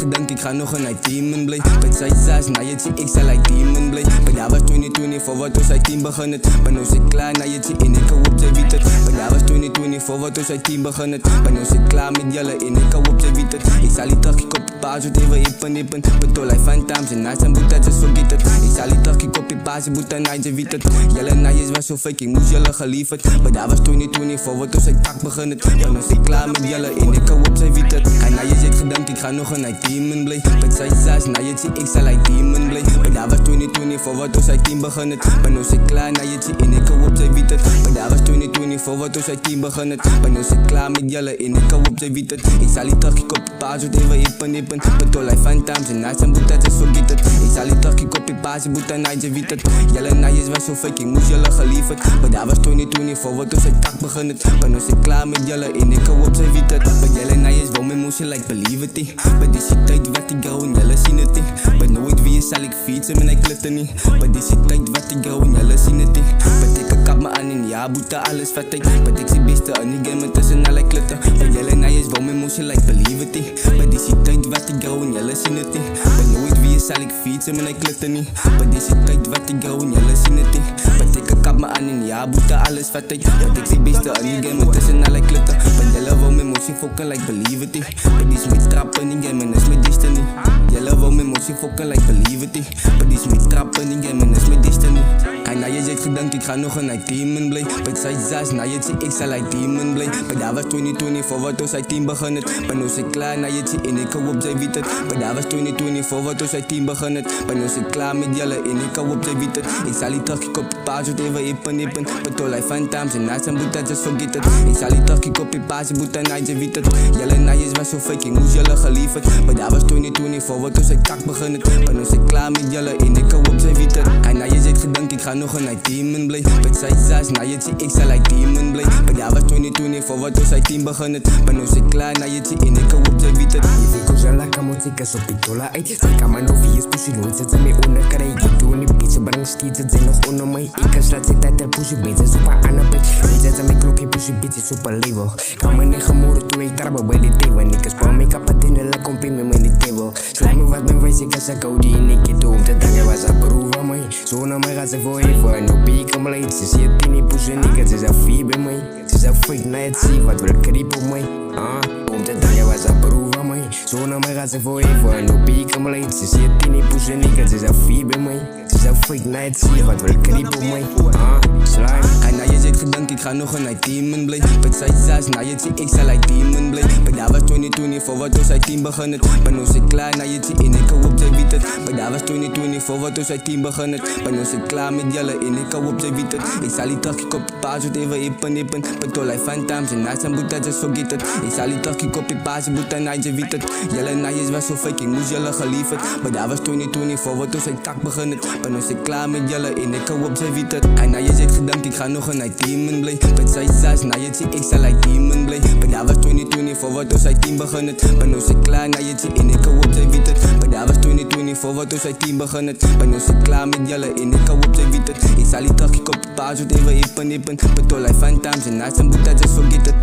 gedankt, ik ga nog een night team blij. Met zij saas, na je zie ik zal like demon blij. Maar daar was 2024 wat ons uit team begin het. Maar nu zit klaar, na je zie en ik hou op, zij weet het. Maar daar was 2024 wat ons uit team begin het. Maar nu zit klaar met jullie en ik hou op, zij weet het. Ik zal die terug, ik op die paas, wat even hippen. Bedoel hij van times en naast hem moet dat ze zo get het. Ik zal die terug, ik op die paas, je moet dan naast je weet het. Jullie naast was zo fake, ik moest jullie geliefd. Maar daar was 2024 wat ons uit tak begin het. Maar nu zit klaar met jullie en ik hou op, zij weet het. Ga na je zit gedankt, ik ga nog een night team blij. Met zij saas, na je zie ik zal like demon blij. Maar daar was 2024 wat ons uit team begin het. Maar nu zit klaar, na je zie en ik hou op, zij weet het. Maar daar was 2024 wat ons uit team begin het. Maar nu zit klaar met jullie en ik hou op, zij weet het. Ik zal die terug, ik op die paas, wat even hippen. Bedoel hij van times en naast hem moet dat ze zo get het. Ik zal die terug, ik op die paas, je moet dan naast je weet het. Jullie naast was zo fake, ik moest jullie geliefd. Maar daar was 2024 wat ons uit tak begin het. Maar nu zit klaar met jullie en ik hou op, zij weet het. Maar jullie naast wou mijn moesje like believe it. Maar die shit tijd wat ik hou en jullie zien het. Maar nooit wie zal ik fietsen en ik klitte niet. Maar die shit tijd wat ik hou en jullie zien het. Maar ik kap me aan en ja, boete alles wat ik. Maar ik zie beste aan die game tussen alle klitten. Maar jullie naast wou mijn moesje like believe it. Maar die shit tijd wat ik hou en jullie zien het. Maar nooit wie zal ik fietsen en ik klitte niet. Maar die shit tijd wat ik hou en jullie zien het. Maar ik kap me aan en ja, boete alles wat ik. Maar ik zie beste aan die game tussen alle klitten. Maar jullie wou mijn moesje fokken like believe it. Maar die sweet trappen in die game en is mijn destiny. Jullie wou mijn moesje fokken like believe it. Maar die sweet trappen in die game en is mijn destiny. En na je zit gedankt, ik ga nog een night team blij. Met zij saas, na je zie ik zal like demon blij. Maar daar was 2024 wat ons uit team begin het. Maar nu zit klaar, na je zie en ik hou op, zij weet het. Maar daar was 2024 wat ons uit team begin het. Maar nu zit klaar met jullie en ik hou op, zij weet het. Ik zal die terug, ik op die paas, wat even hippen. Bedoel hij van times en naast hem moet dat ze zo get het. Ik zal die terug, ik op die paas, je moet dan naast je weet het. Jullie naast was zo fake, ik moest jullie geliefd. Maar daar was 2024 wat ons uit tak begin het. Maar nu zit klaar met jullie en ik hou op, zij weet het. En na je zit gedankt, ik ga nog een night team blij. Met zij saas, na je zie ik zal like demon blij. Maar daar was 2024 wat ons uit team begin het. Maar nu zit klaar, na je zie en ik hou op, zij weet het. Hivi cosa la kamotika so pitola ay Saka manovies pusi lunsa sa me una karay Gitu ni pizza barang stitsa zay nog una may Ikas laat zit uit pusi pizza super anapit Pizza sa me kloki pusi pizza super livo Kama ni gemuro tu ik traba bij de table Nikas pa me kapatin na la kompi me may de table Slime wat me wijs ik as ako di ni kito Om te tanga was approve may So na may gase voor even No pika malay Ze siya tini pusi nikas Ze sa fibe may Ze sa fake na het si wat wel kripo may Om te tanga was approve may So na may gase voor even No pika malay Ze siya tini pusi nikas Ze sa fibe may Ze sa fake na het si wat wel kripo may Slime En na je zit gedankt, ik ga nog een night team blij. Met zij saas, na je zie ik zal like demon blij. Maar daar was 2024 wat ons uit team begin het. Maar nu zit klaar, na je zie en ik hou op, zij weet het. Maar daar was 2024 wat ons uit team begin het. Maar nu zit klaar met jullie en ik hou op, zij weet het. Ik zal die terug, ik op die paas, wat even hippen. Bedoel hij van times en naast hem moet dat ze zo get het. Ik zal die terug, ik op die paas, je moet dan naast je weet het. Jullie naast was zo fake, ik moest jullie geliefd. Maar daar was 2024 wat ons uit tak begin het. Maar nu zit klaar met jullie en ik hou op, zij weet het. En na je zit gedankt, ik ga nog een night team blij. Met zij saas, na je zie ik zal like demon blij. Maar daar was 2024 wat ons uit team begin het. Maar nu zit klaar, na je zie en ik hou op, zij weet het. Maar daar was 2024 wat ons uit team begin het. Maar nu zit klaar met jullie en ik hou op, zij weet het. Ik zal die terug, ik op die paas, wat even hippen. Bedoel hij van times en naast hem moet dat ze zo get het.